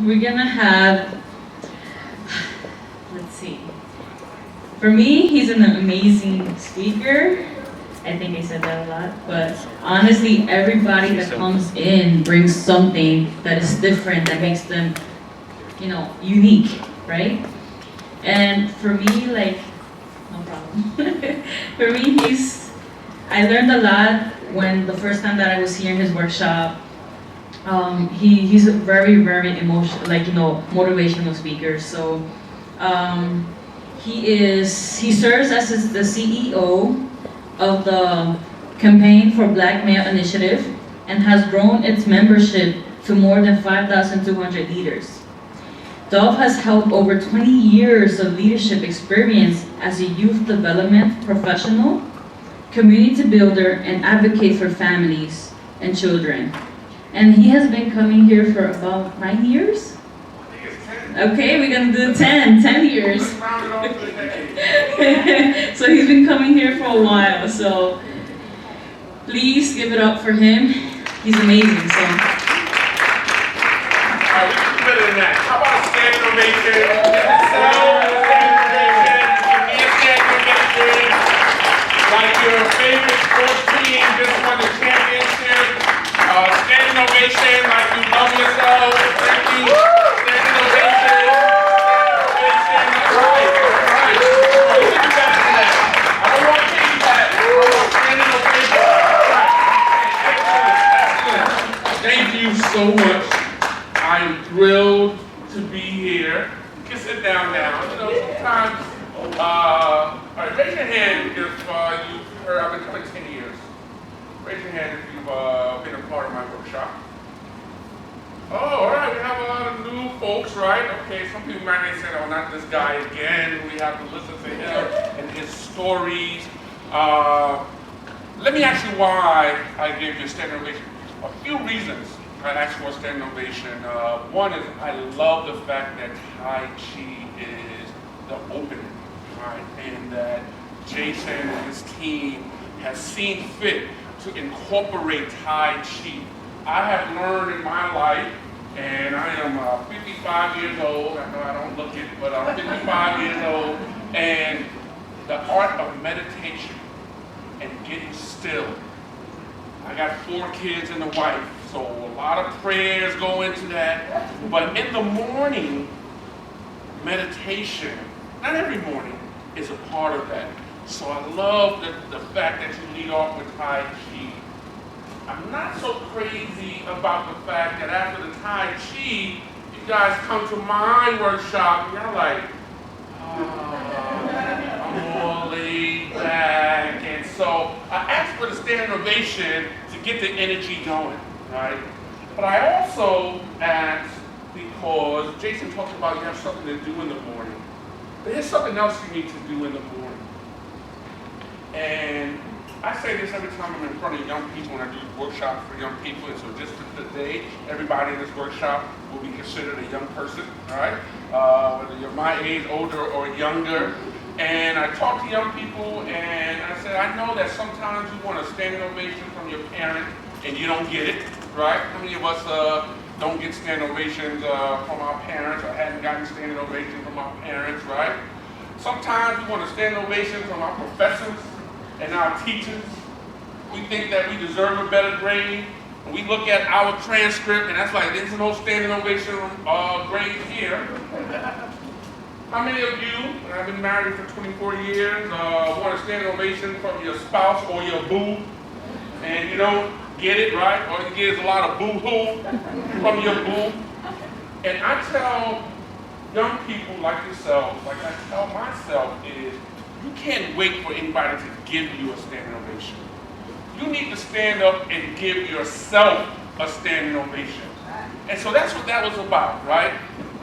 we're gonna have, let's see. For me, he's an amazing speaker. I think I said that a lot, but honestly, everybody that comes in brings something that is different, that makes them, unique, right? And for me, like, no problem. For me, I learned a lot when the first time that I was here in his workshop. He's a very, very emotional, motivational speaker. So he serves as the CEO of the Campaign for Black Male Initiative and has grown its membership to more than 5,200 leaders. Dove has held over 20 years of leadership experience as a youth development professional, community builder, and advocate for families and children. And he has been coming here for about 9 years? Okay, we're gonna do 10 years. So he's been coming here for a while, so please give it up for him. He's amazing, so. We can do better than that. How about a standing ovation? Like your favorite sports team just won the championship. Standing ovation like you love yourself. Thank you. Standing ovation. Standing ovation. Right. We can do better than that. I don't want piggyback. I want standing ovation. Right. Excellent. Thank you so much. I'm thrilled to be here. You can sit down now. Sometimes, all right, raise your hand if you've heard, I've been coming 10 years. Raise your hand if you've been a part of my workshop. Oh, all right, we have a lot of new folks, right? Okay, some people might say, oh, not this guy again. We have to listen to him and his stories. Let me ask you why I gave you a standing ovation. A few reasons I asked for a standing ovation. One is I love the fact that Tai Chi is the opening, right? And that Jason and his team has seen fit to incorporate Tai Chi. I have learned in my life, and I am 55 years old. I know I don't look it, but I'm 55 years old. And the art of meditation and getting still. I got 4 kids and a wife, so a lot of prayers go into that. But in the morning, meditation, not every morning, is a part of that. So I love the fact that you lead off with Tai Chi. I'm not so crazy about the fact that after the Tai Chi, you guys come to my workshop and you're like, I'm more laid back. And so I asked for the standing ovation to get the energy going, right? But I also asked because Jason talked about you have something to do in the morning. But here's something else you need to do in the morning. And I say this every time I'm in front of young people when I do workshops for young people. And so just for today, everybody in this workshop will be considered a young person, right? Whether you're my age, older, or younger. And I talk to young people and I said, I know that sometimes you want a standing ovation from your parent and you don't get it, right? How many of us don't get standing ovations from our parents or haven't gotten standing ovations from our parents, right? Sometimes we want a standing ovation from our professors and our teachers. We think that we deserve a better grade. And we look at our transcript and that's like, there's no standing ovation grade here. How many of you, and I've been married for 24 years, want a standing ovation from your spouse or your boo, and you don't get it, right? All you get is a lot of boo-hoo from your boo. And I tell young people like yourself, like I tell myself, is you can't wait for anybody to give you a standing ovation. You need to stand up and give yourself a standing ovation. And so that's what that was about, right?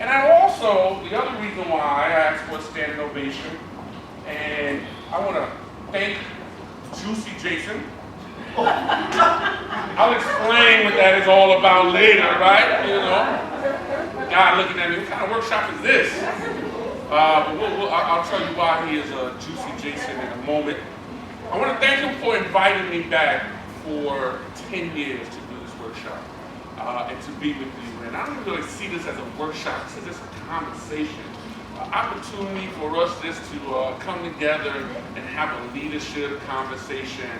And I also, the other reason why I asked for a standing ovation, and I want to thank Juicy Jason. I'll explain what that is all about later, right? You know, God looking at me, what kind of workshop is this? But I'll tell you why he is a Juicy Jason in a moment. I want to thank him for inviting me back for 10 years to do this workshop and to be with you. And I don't really see this as a workshop. This is just a conversation, an opportunity for us just to come together and have a leadership conversation,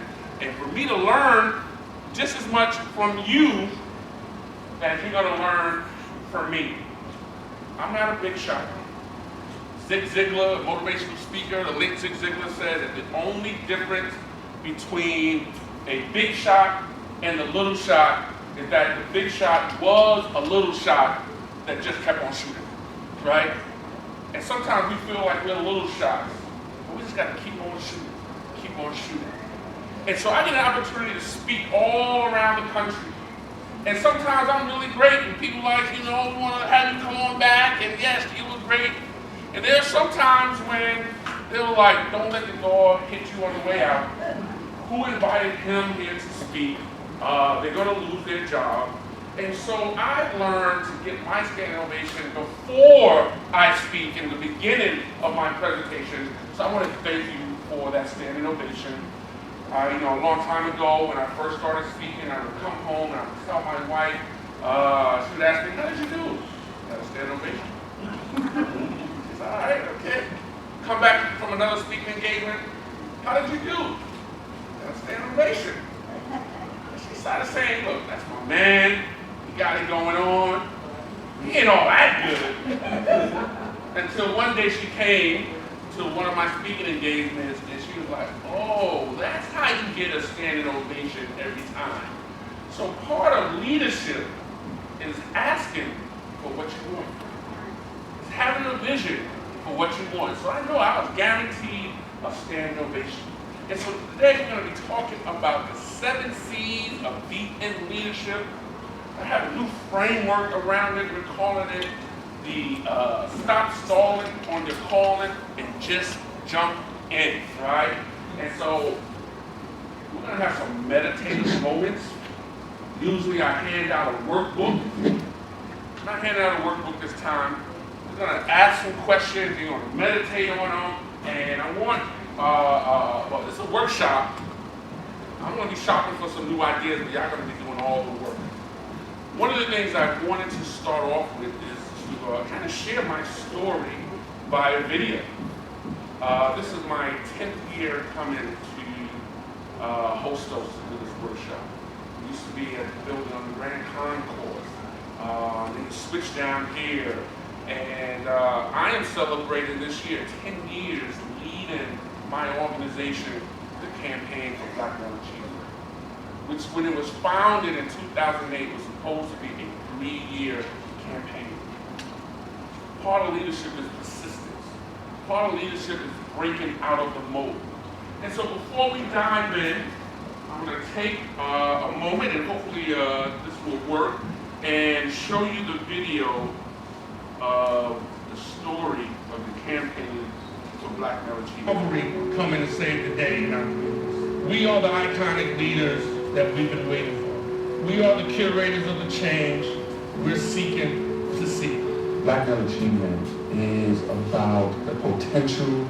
and for me to learn just as much from you as you're going to learn from me. I'm not a big shot. Zig Ziglar, a motivational speaker, the late Zig Ziglar said that the only difference between a big shot and a little shot is that the big shot was a little shot that just kept on shooting, right? And sometimes we feel like we're little shots, but we just got to keep on shooting, keep on shooting. And so I get an opportunity to speak all around the country. And sometimes I'm really great, and people like, we want to have you come on back, and yes, you look great. And there's sometimes when they're like, don't let the door hit you on the way out. Who invited him here to speak? They're going to lose their job. And so I've learned to get my standing ovation before I speak in the beginning of my presentation. So I want to thank you for that standing ovation. A long time ago when I first started speaking, I would come home and I would tell my wife, she would ask me, how did you do? I had a standing ovation. She's all right, okay. Come back from another speaking engagement, how did you do? I had a standing ovation. She started saying, look, that's my man, he got it going on. He ain't all that good. Until one day she came to one of my speaking engagements and she was like, oh, that's how you get a standing ovation every time. So part of leadership is asking for what you want. It's having a vision for what you want. So I know I was guaranteed a standing ovation. And so today we're going to be talking about the 7 C's of deep in leadership. I have a new framework around it. We're calling it the stop stalling on your calling and just jump in, right? And so we're going to have some meditative moments. Usually I hand out a workbook. I'm not handing out a workbook this time. We're going to ask some questions. You're going to meditate on them. And I want, well, this is a workshop. I'm going to be shopping for some new ideas, but y'all going to be doing all the work. One of the things I wanted to start off with is to kind of share my story by a video. This is my 10th year coming to Hostos to do this workshop. It used to be at the building on the Grand Concourse. Then we switched down here. And I am celebrating this year 10 years leading my organization, the Campaign for Black Male Achievement, which when it was founded in 2008 was supposed to be a 3-year campaign. Part of leadership is persistence. Part of leadership is breaking out of the mold. And so before we dive in, I'm going to take a moment, and hopefully this will work, and show you the video of the story of the Campaign for Black Male Achievement. Coming to save the day in our communities. We are the iconic leaders that we've been waiting for. We are the curators of the change we're seeking to see. Black Male Achievement is about the potential,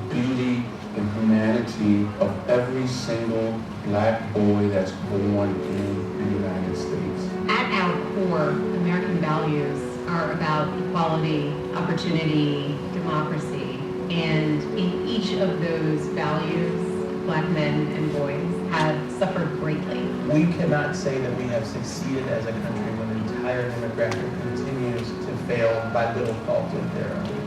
beauty, and humanity of every single black boy that's born in the United States. At our core, American values are about equality, opportunity, democracy, and in each of those values, black men and boys have suffered greatly. We cannot say that we have succeeded as a country when the entire demographic continues to fail by little fault of their own.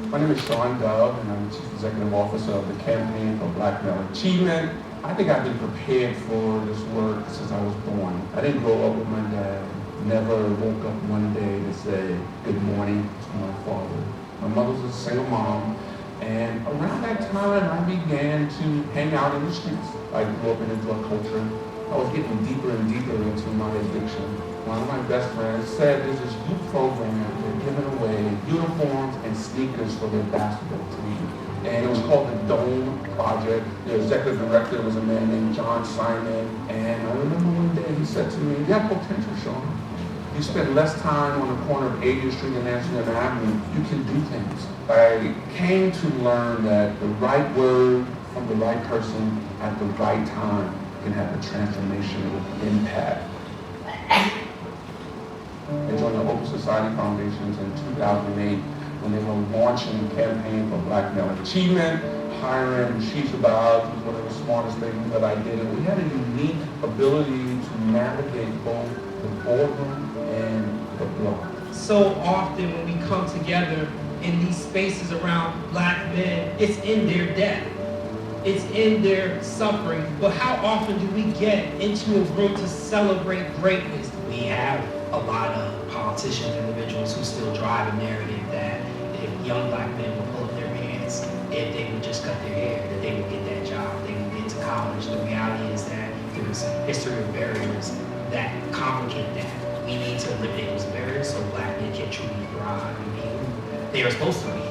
My name is Sean Dove, and I'm the Chief Executive Officer of the Campaign for Black Male Achievement. I think I've been prepared for this work since I was born. I didn't grow up with my dad. Never woke up one day to say good morning to my father. My mother was a single mom, and around that time I began to hang out in the streets. I grew up in the drug culture. I was getting deeper and deeper into my addiction. One of my best friends said there's this youth program that they're giving away uniforms and sneakers for their basketball team. And it was called the Dome Project. The executive director was a man named John Simon. And I remember one day he said to me, you have potential, Sean. You spend less time on the corner of 80th Street and National Avenue, you can do things. I came to learn that the right word from the right person at the right time can have a transformational impact. I joined the Open Society Foundations in 2008 when they were launching a campaign for Black male achievement, hiring chiefs of biology was one of the smartest things that I did. And we had a unique ability to navigate both the boardroom and the block. So often when we come together in these spaces around Black men, it's in their death. It's in their suffering. But how often do we get into a room to celebrate greatness? We have a lot of politicians, individuals who still drive a narrative that if young Black men would pull up their pants, if they would just cut their hair, that they would get that job, they would get to college. The reality is that there's a history of barriers that complicate that. We need to eliminate those barriers so Black men can truly thrive and be who they are supposed to be.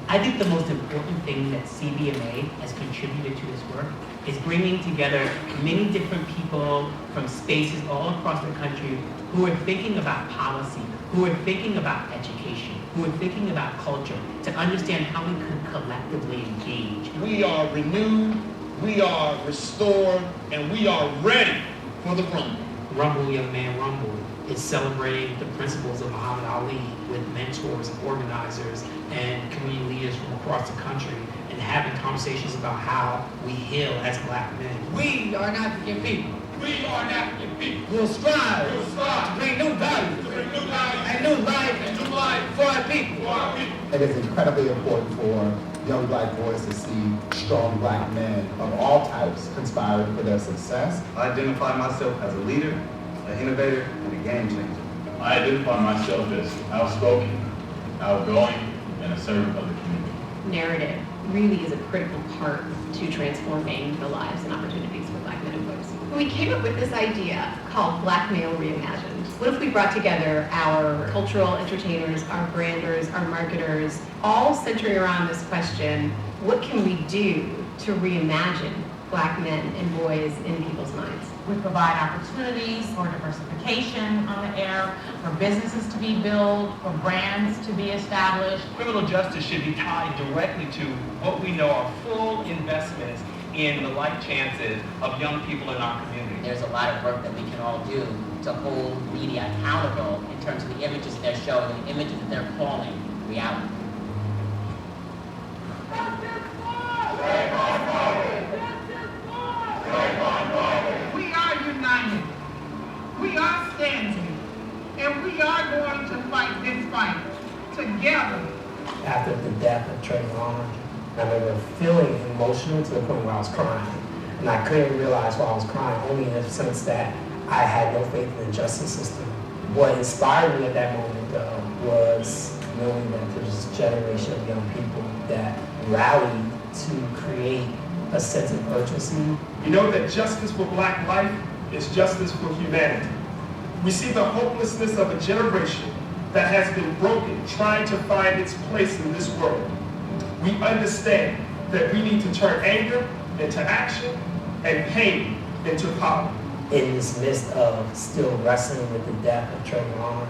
I think the most important thing that CBMA has contributed to this work is bringing together many different people from spaces all across the country who are thinking about policy, who are thinking about education, who are thinking about culture, to understand how we can collectively engage. We are renewed, we are restored, and we are ready for the rumble. Rumble, Young Man, Rumble is celebrating the principles of Muhammad Ali with mentors and organizers and community leaders from across the country and having conversations about how we heal as Black men. We are an African people. We are an African people. We'll strive To bring new value bring new life and new life and new life for our people. for our people. It is incredibly important for young Black boys to see strong Black men of all types conspiring for their success. I identify myself as a leader, an innovator, and a game changer. I identify myself as outspoken, outgoing, and a servant of the community. Narrative really is a critical part to transforming the lives and opportunities for Black men and boys. We came up with this idea called Black Male Reimagined. What if we brought together our cultural entertainers, our branders, our marketers, all centering around this question, what can we do to reimagine Black men and boys in people's minds? We provide opportunities for diversification on the air, for businesses to be built, for brands to be established. Criminal justice should be tied directly to what we know are full investments in the life chances of young people in our community. There's a lot of work that we can all do to hold media accountable in terms of the images that they're showing and the images that they're calling reality. We are united. We are standing. And we are going to fight this fight together. After the death of Trayvon, I remember feeling emotional to the point where I was crying. And I couldn't realize why I was crying, only in the sense that I had no faith in the justice system. What inspired me at that moment, though, was knowing that there's this generation of young people that rallied to create a sense of urgency. You know that justice for Black life is justice for humanity. We see the hopelessness of a generation that has been broken, trying to find its place in this world. We understand that we need to turn anger into action and pain into power. In this midst of still wrestling with the death of Trayvon,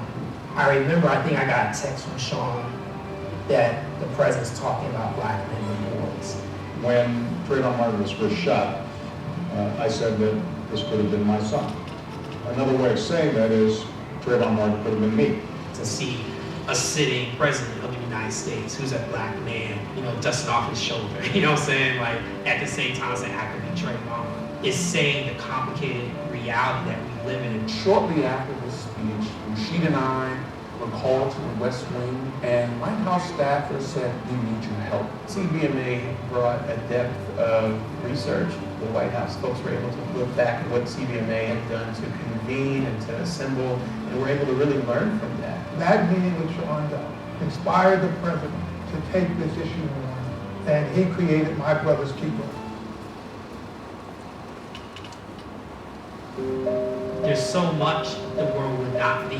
I remember, I think I got a text from Sean that the president's talking about Black men and boys. When Trayvon Martin was first shot, I said that this could have been my son. Another way of saying that is Trayvon Martin could have been me. To see a sitting president of the United States who's a Black man, dusting off his shoulder, you know what I'm saying? Like, at the same time saying, I could be Trayvon, is saying the complicated reality that we live in. Shortly after this speech, Rashid and I were called to the West Wing, and White House staffers said, we need your help. CBMA brought a depth of research. The White House folks were able to look back at what CBMA had done to convene and to assemble, and we're able to really learn from that. That meeting with Sean Doe inspired the president to take this issue on, and he created My Brother's Keeper. There's so much the world would not be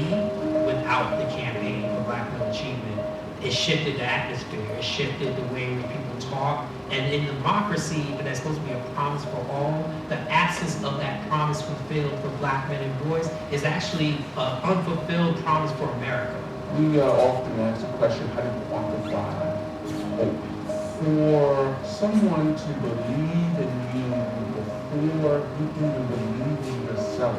without the campaign for Black male achievement. It shifted the atmosphere, it shifted the way people talk, and in democracy, that's supposed to be a promise for all, the absence of that promise fulfilled for Black men and boys is actually an unfulfilled promise for America. We often ask the question, how do you quantify hope? for someone to believe in you before you even believe in yourself,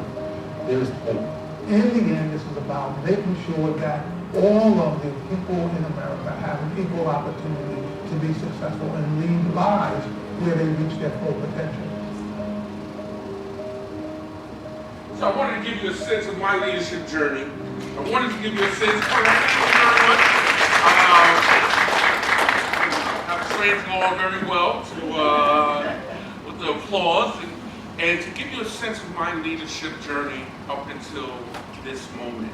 there's hope. In the end, this is about making sure that all of the people in America have an equal opportunity to be successful and lead lives where they reach their full potential. So I wanted to give you a sense of my leadership journey. I wanted to give you a sense. Thank you very much. I've trained along very well with the applause and to give you a sense of my leadership journey up until this moment.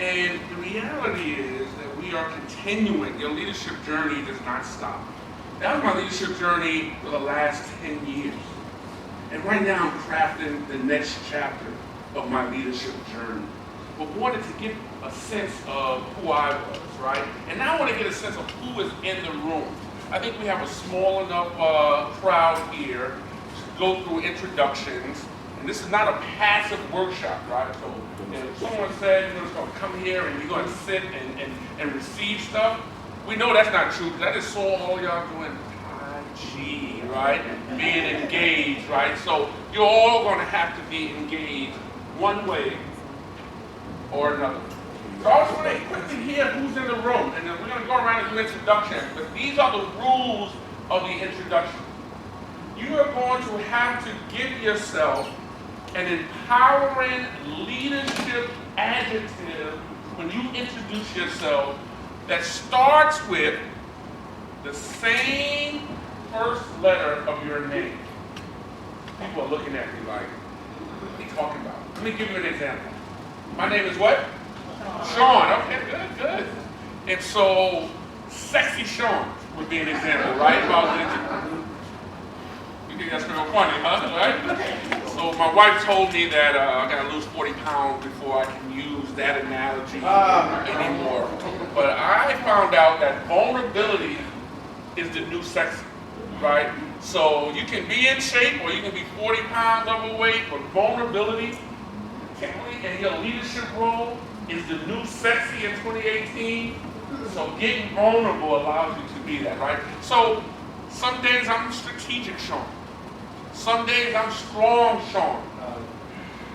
And the reality is that we are continuing. Your leadership journey does not stop. That was my leadership journey for the last 10 years. And right now I'm crafting the next chapter of my leadership journey. But wanted to get a sense of who I was, right? And now I want to get a sense of who is in the room. I think we have a small enough crowd here to go through introductions. And this is not a passive workshop, right? So if someone said you're going to come here and you're going to sit and receive stuff, we know that's not true because I just saw all y'all doing IG, right? Being engaged, right? So you're all going to have to be engaged one way or another. So I just want to quickly hear who's in the room, and then we're going to go around and do introductions, but these are the rules of the introduction. You are going to have to give yourself an empowering leadership adjective when you introduce yourself that starts with the same first letter of your name. People are looking at me like, what are you talking about? Let me give you an example. My name is what? Sean. Okay, good. And so, Sexy Sean would be an example, right? You think that's real funny, huh? Right? So my wife told me that I gotta lose 40 pounds before I can use that analogy anymore. But I found out that vulnerability is the new sexy, right? So you can be in shape or you can be 40 pounds overweight, but vulnerability, particularly in your leadership role, is the new sexy in 2018. So getting vulnerable allows you to be that, right? So some days I'm strategic Sean. Some days I'm strong Sean.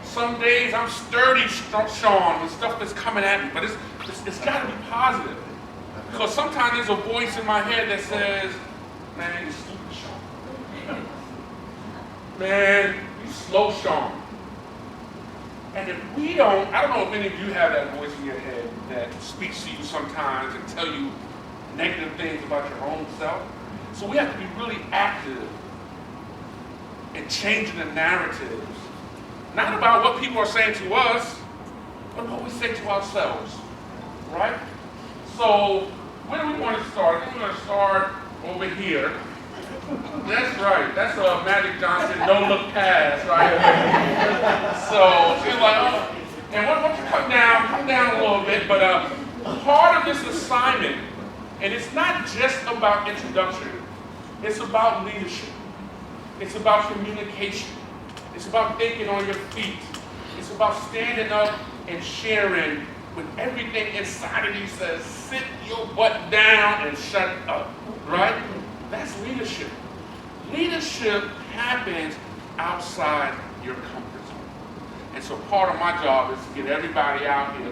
Some days I'm sturdy Sean with stuff that's coming at me. But it's got to be positive. Because sometimes there's a voice in my head that says, man, you stupid Sean. Man, you slow Sean. And if we don't, I don't know if any of you have that voice in your head that speaks to you sometimes and tell you negative things about your own self. So we have to be really active in changing the narratives. Not about what people are saying to us, but what we say to ourselves, right? So where do we want to start? I think we're going to start over here. That's right. That's a Magic Johnson no look pass, right? So she's like, oh. And why don't you come down a little bit. But part of this assignment, and it's not just about introduction. It's about leadership. It's about communication. It's about thinking on your feet. It's about standing up and sharing when everything inside of you says, sit your butt down and shut up, right? That's leadership. Leadership happens outside your comfort zone. And so part of my job is to get everybody out here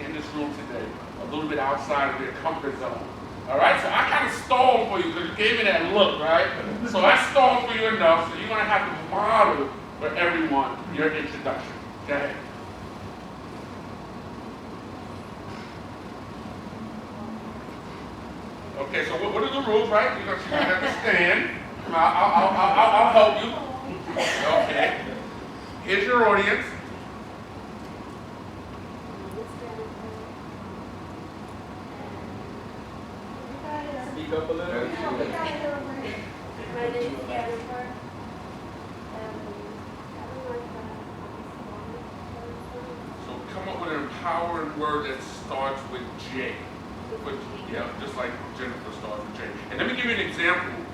in this room today a little bit outside of their comfort zone. All right, so I kind of stalled for you because you gave me that look, right? So I stalled for you enough, so you're going to have to model for everyone your introduction. Okay? Okay, so what are the rules, right? You're going to have to stand. I'll help you. Okay. Here's your audience. Speak up a little. My name is Jennifer. So come up with an empowering word that starts with J. Yeah, just like Jennifer starts with J. And let me give you an example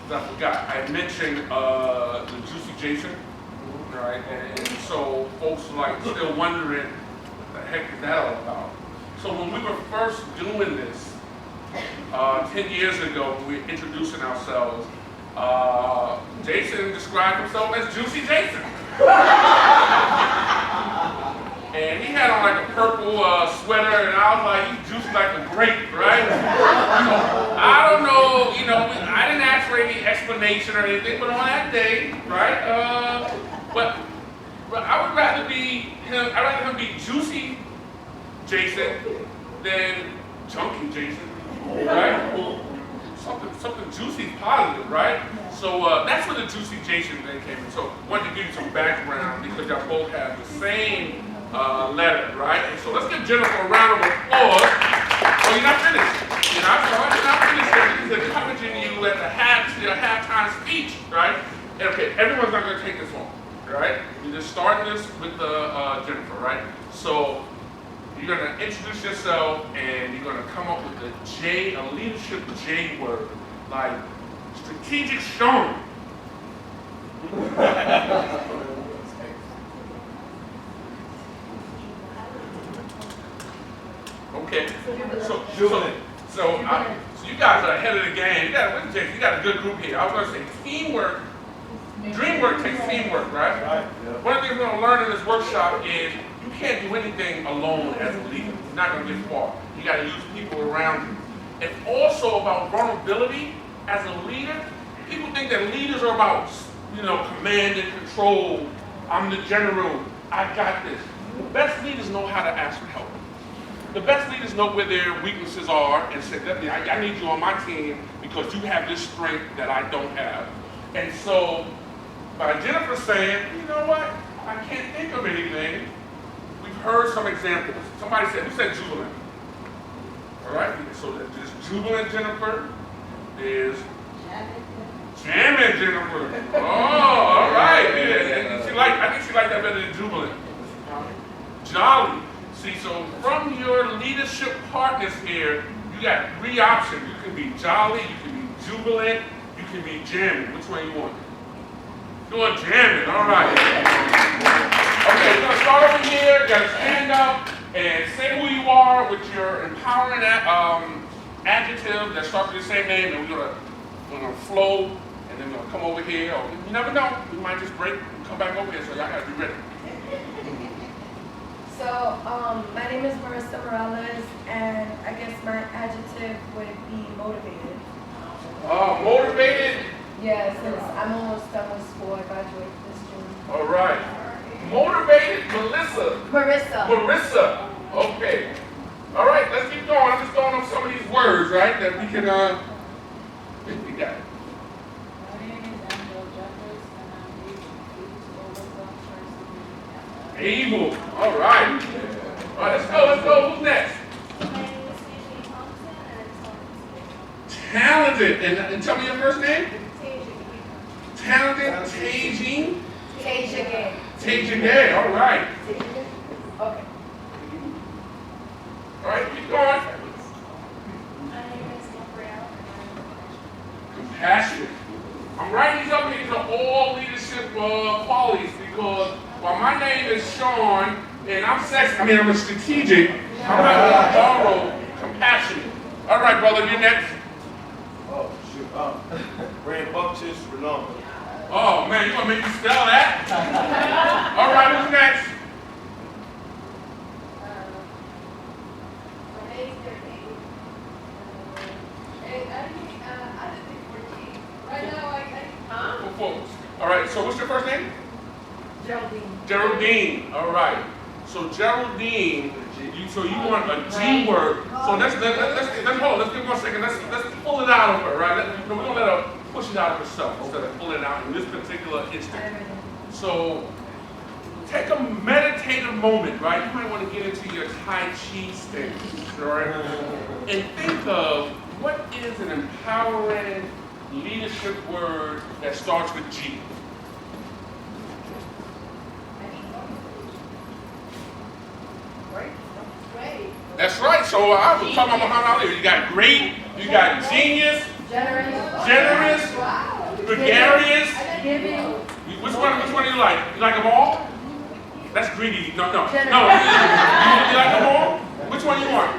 that I forgot. I mentioned the Juicy Jason, right? And so folks are like still wondering what the heck is that all about. So when we were first doing this, 10 years ago when we were introducing ourselves, Jason described himself as Juicy Jason. And he had on like a purple sweater, and I was like, he's juicy like a grape, right? So, I don't know, I didn't ask for any explanation or anything, but on that day, right? But I would rather be him. I'd rather him be Juicy Jason than Chunky Jason, right? Something juicy, positive, right? So that's where the Juicy Jason thing came in. So I wanted to give you some background because y'all both have the same letter, right? And so let's give Jennifer a round of applause. Oh, you're not finished. You're not finished yet. He's encouraging you at the halftime speech, right? Okay, everyone's not going to take this long, right? You're just starting this with Jennifer, right? So you're going to introduce yourself and you're going to come up with a leadership J word, like strategic showing. Okay, so you guys are ahead of the game. You got a good group here. I was going to say teamwork. Dream work takes teamwork, right? One of the things we're going to learn in this workshop is you can't do anything alone as a leader. You're not going to get far. You got to use people around you. And also about vulnerability as a leader. People think that leaders are about, command and control. I'm the general. I got this. The best leaders know how to ask for help. The best leaders know where their weaknesses are and say, I need you on my team because you have this strength that I don't have. And so, by Jennifer saying, you know what, I can't think of anything, we've heard some examples. Somebody said, who said jubilant? All right, so there's jubilant Jennifer, there's jamming Jennifer. Oh, all right, yeah. I think she liked that better than jubilant. Jolly. See, so from your leadership partners here, you got three options. You can be jolly, you can be jubilant, you can be jamming. Which one you want? You want jamming, all right. Okay, we're gonna start over here. You gotta stand up and say who you are with your empowering adjective that starts with the same name, and we're gonna flow, and then we're gonna come over here. Or you never know, we might just break and come back over here, so y'all gotta be ready. So, my name is Marissa Morales, and I guess my adjective would be motivated. Motivated? Yeah, since I'm almost done with school, I graduate this June. All right. Motivated, Marissa. Marissa. Okay. All right, let's keep going. I'm just throwing up some of these words, right, that we can, we got it. Able. All right. All right, let's go. Who's next? Talented. And tell me your first name? Talented. Tajing. Tajing. All right. Okay. All right, keep going. Compassionate. I'm writing these up here. These are all leadership qualities because while my name is Sean and I'm I'm strategic, I'm not borrow compassionate. All right, brother, you're next. Oh, shoot. Rambunctious, renowned. Oh, man, you want to make me spell that? All right, who's next? All right, so what's your first name? Geraldine. All right. So Geraldine, you want a G word. So let's hold. Let's give 1 second. Let's pull it out of her, right? We're gonna let her push it out of herself instead of pull it out in this particular instant. So take a meditative moment, right? You might want to get into your Tai Chi stance, right? And think of what is an empowering leadership word that starts with G. That's right. So I was talking about Muhammad Ali. You got great, you got genius, generous, gregarious. Which one do you like? You like them all? That's greedy. No. You like them all? Which one you want?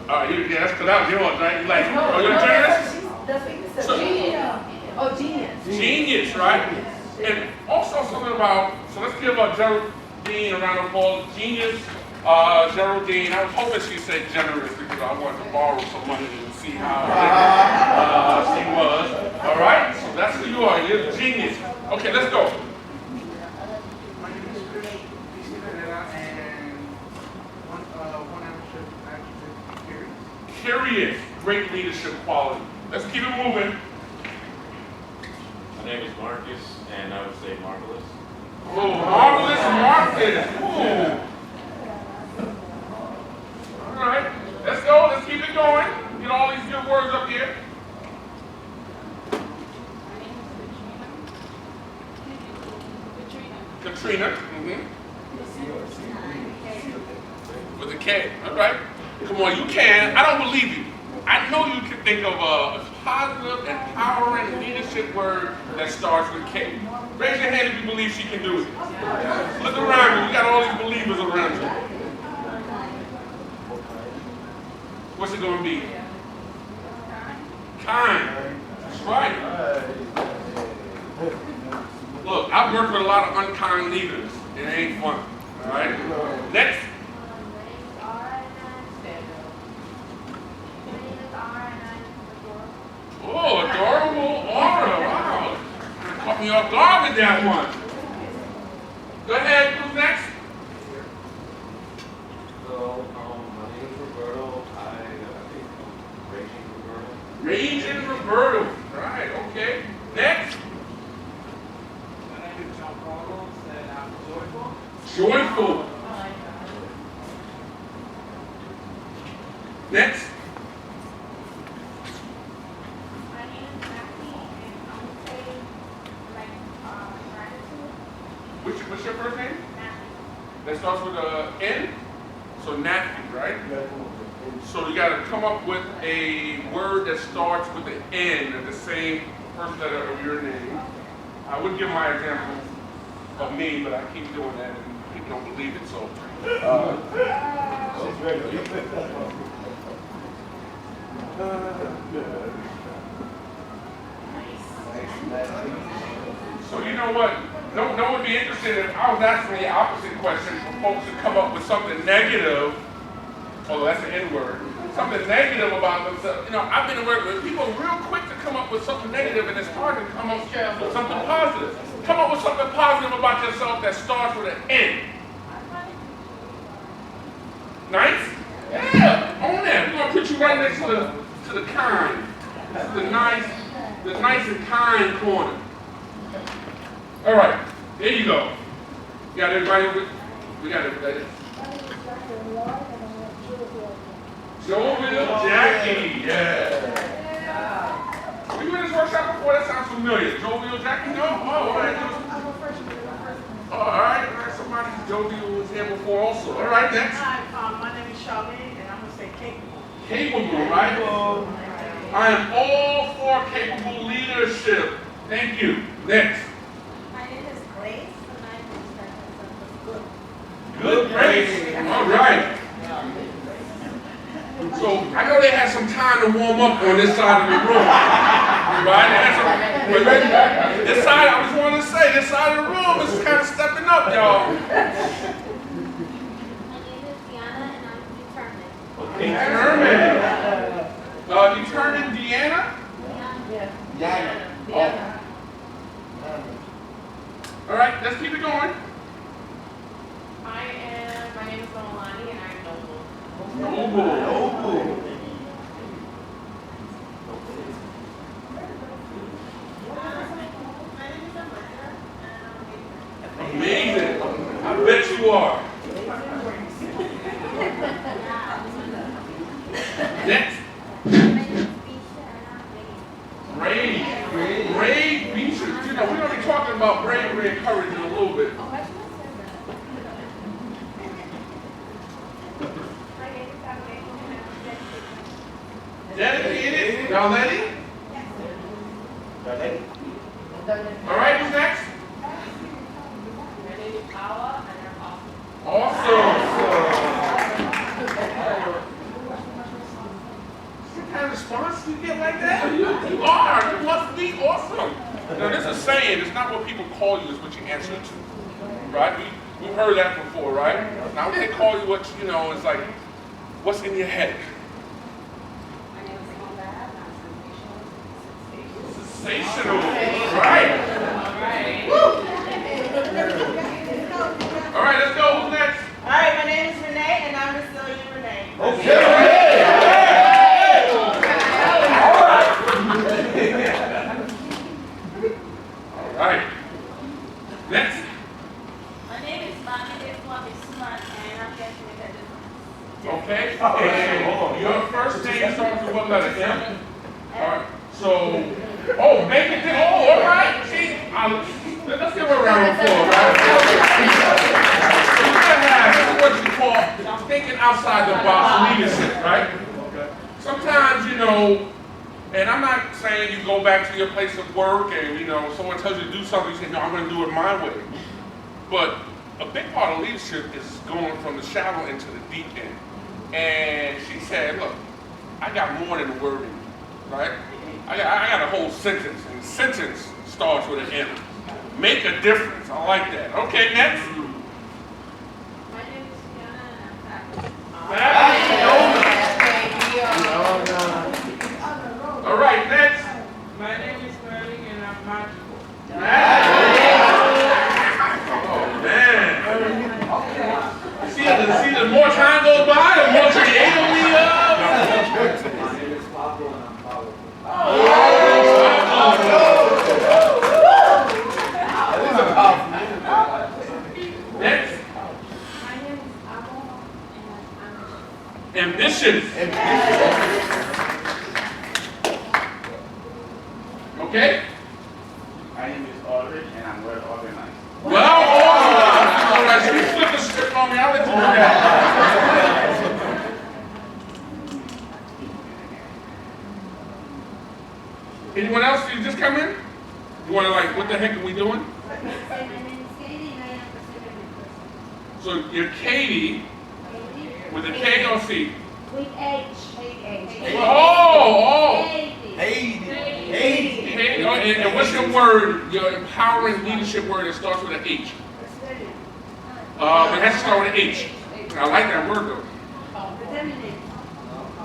Yeah, that's because that was yours, right? You like, oh, you're generous? That's what you said. So- Genius. Oh, genius. Genius, right? And also something about, so let's give Geraldine a round of applause. Genius, Geraldine. I was hoping she'd say generous because I wanted to borrow some money and see how she was. All right? So that's who you are. You're a genius. Okay, let's go. My name is Chris Herrera, and one adjective, Curious. Great leadership quality. Let's keep it moving. My name is Marcus, and I would say marvelous. Oh, marvelous Marcus. Ooh. All right, let's go. Let's keep it going. Get all these good words up here. Katrina. With a K. All right. Come on, you can. I don't believe you. I know you can think of a positive, empowering leadership word that starts with K. Raise your hand if you believe she can do it. Look around you. We got all these believers around you. What's it going to be? Kind. That's right. Look, I've worked with a lot of unkind leaders. It ain't fun. All right? Next. Oh, adorable aura. Wow. Caught me off guard with that one. Go ahead. Who's next? So, my name is Roberto. I think Raging Roberto. Raging Roberto. Right, okay. Next. My name is John Carlos, and I'm joyful. Joyful. Next. What's your first name? That starts with a N? So nappy, right? So you gotta come up with a word that starts with an N at the same first letter of your name. I would give my example of me, but I keep doing that and people don't believe it, so. So you know what? No one would be interested if I was asking the opposite question for folks to come up with something negative, although that's an N-word, something negative about themselves. You know, I've been working with people real quick to come up with something negative, and it's hard to come up with something positive. Come up with something positive about yourself that starts with an N. Nice? Yeah, own that. We're gonna put you right next to the kind. That's the nice and kind corner. All right, there you go. You got everybody over? We got everybody. Jovial Jackie, yeah. We were in this workshop before, that sounds familiar. Jovial Jackie, no? Oh, all right. All right, somebody's Jovial was here before also. All right, next. Hi, my name is Charlene, and I'm going to say capable. Capable, right? I am all for capable leadership. Thank you. Next. My name is Grace, and I understand myself as good. Good Grace. All right. So I know they had some time to warm up on this side of the room. Right? This side, I was wanting to say, this side of the room is kind of stepping up, y'all. My name is Diana, and I'm determined. Determined Deanna? Diana. Oh. All right, let's keep it going. My name is Nolani, and I'm noble. Noble. Amazing. I bet you are. Next. Brave, Beecher. You know, we're going to be talking about bravery and courage in a little bit. Dedicated. Y'all ready? All right, who's next? My name is Paula, and I'm awesome. Awesome. You get like that? You are. You must be awesome. Now, there's a saying, it's not what people call you, it's what you answer to. Right? We've heard that before, right? Now, when they call you what you know, it's like, what's in your head? Sensational. Right. All right, let's go. Who's next? All right, my name is Renee, and I'm Resilient Renee. Okay. All right. Next. My name is Mommy. It's Mommy Smart, and I'm guessing it had difference. Okay. And your first name starts with what letter? M? All right. So, make it. All right. See, let's give her a round of applause, right? This is what you call thinking outside the box leadership, right? Sometimes, and I'm not saying you go back to your place of work and, someone tells you to do something, you say, no, I'm going to do it my way. But a big part of leadership is going from the shallow into the deep end. And she said, look, I got more than a word in me, right? I got a whole sentence, and the sentence starts with an M. Make a difference. I like that. Okay, next. My name is Fiona, and I'm All right, next. My name is Sterling, and I'm magical. Oh, man. See, the more time goes by, the more creative we are. My name is Pablo, and I'm powerful. Next. My name is Amo, and I'm Ambitious. Okay? My name is Ulrich, and I'm well organized. Well, all right, so you flip the script on me, I'll let you do that. Anyone else? You just come in? You want to what the heck are we doing? my name is Katie, and I am Pacific person. So you're Katie with a K or C? With H. Oh! Katie. Katie. And what's your word, your empowering leadership word that starts with an H? It has to start with an H. I like that word though.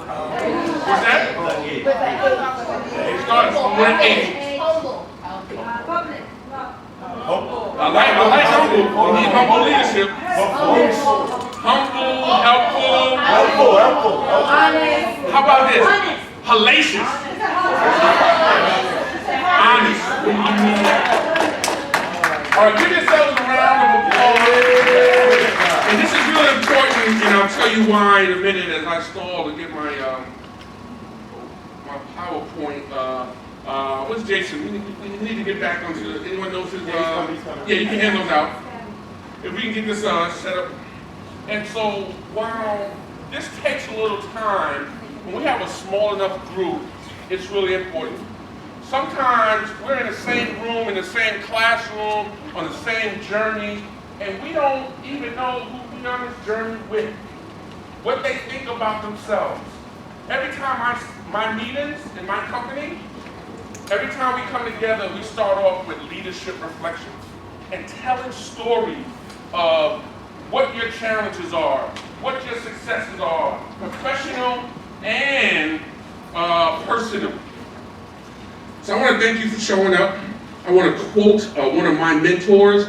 What's that? It starts with an H. I like humble. We need humble leadership. Humble, helpful. Honest. How about this? Hellacious. Honest. All right, give yourselves a round of applause. And this is really important, and I'll tell you why in a minute as I stall to get my PowerPoint. What's Jason? We need to get back onto the, anyone knows his, yeah, you can hand those out. If we can get this set up. And so while this takes a little time, when we have a small enough group, it's really important. Sometimes we're in the same room, in the same classroom, on the same journey, and we don't even know who we're on this journey with, what they think about themselves. Every time my meetings in my company, every time we come together, we start off with leadership reflections and telling stories of what your challenges are, what your successes are, professional and personal. So I want to thank you for showing up. I want to quote one of my mentors.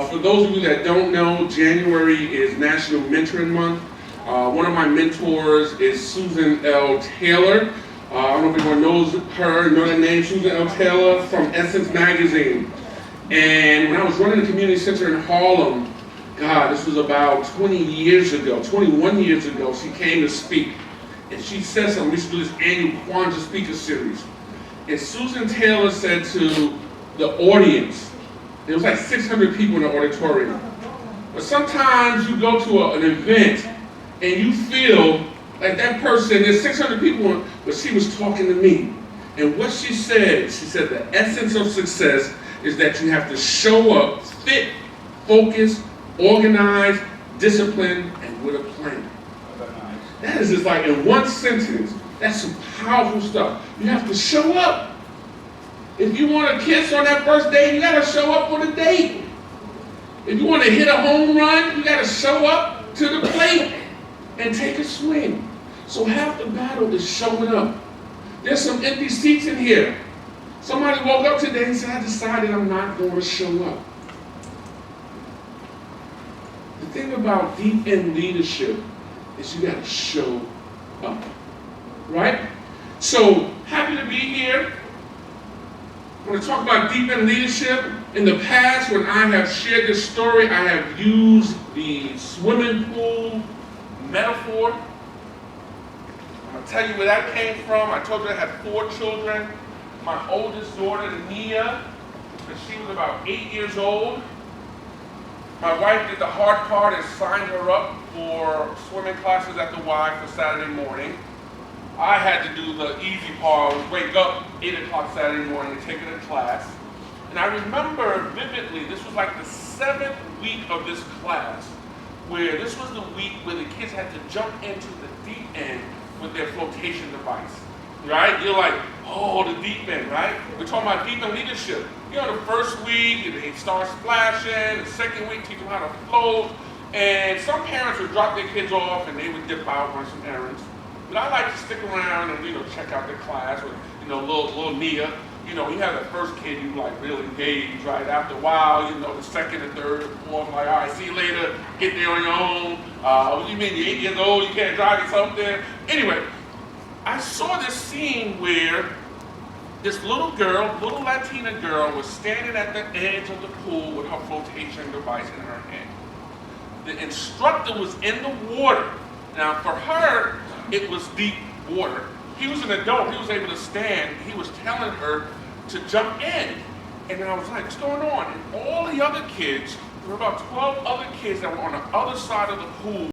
For those of you that don't know, January is National Mentoring Month. One of my mentors is Susan L. Taylor. I don't know if anyone knows her, know that name, Susan L. Taylor from Essence Magazine. And when I was running the community center in Harlem, God, this was about 20 years ago, 21 years ago, she came to speak. And she said something, we should do this annual Kwanzaa speaker series. And Susan Taylor said to the audience, there was like 600 people in the auditorium. But sometimes you go to an event and you feel like that person, there's 600 people, but she was talking to me. And what she said the essence of success is that you have to show up fit, focused, organized, disciplined, and with a plan. That is just like in one sentence, That's some powerful stuff. You have to show up. If you want a kiss on that first date, you gotta show up for the date. If you want to hit a home run, you gotta show up to the plate and take a swing. So half the battle is showing up. There's some empty seats in here. Somebody woke up today and said, I decided I'm not going to show up. The thing about deep end leadership is you got to show up, right? So happy to be here. I'm going to talk about deep end leadership. In the past, when I have shared this story, I have used the swimming pool metaphor. I'm going to tell you where that came from. I told you I had 4 children. My oldest daughter, Nia, when she was about 8 years old, my wife did the hard part and signed her up for swimming classes at the Y for Saturday morning. I had to do the easy part, wake up 8 o'clock Saturday morning and take her to class. And I remember vividly, this was like the 7th week of this class, where this was the week where the kids had to jump into the deep end with their flotation device, right? You're like, oh, the deep end, right? We're talking about deep end leadership. You know, the first week, they start splashing. The second week, teach them how to float. And some parents would drop their kids off and they would dip out, run some errands. But I like to stick around and, check out the class with, little Nia. You have the first kid you like really engage, right? After a while, the second and third and fourth, like, all right, see you later, get there on your own. What do you mean, you're 8 years old, you can't drive yourself there? Anyway, I saw this scene where this little girl, little Latina girl, was standing at the edge of the pool with her flotation device in her hand. The instructor was in the water. Now, for her, it was deep water. He was an adult. He was able to stand. He was telling her to jump in. And I was like, what's going on? And all the other kids, there were about 12 other kids that were on the other side of the pool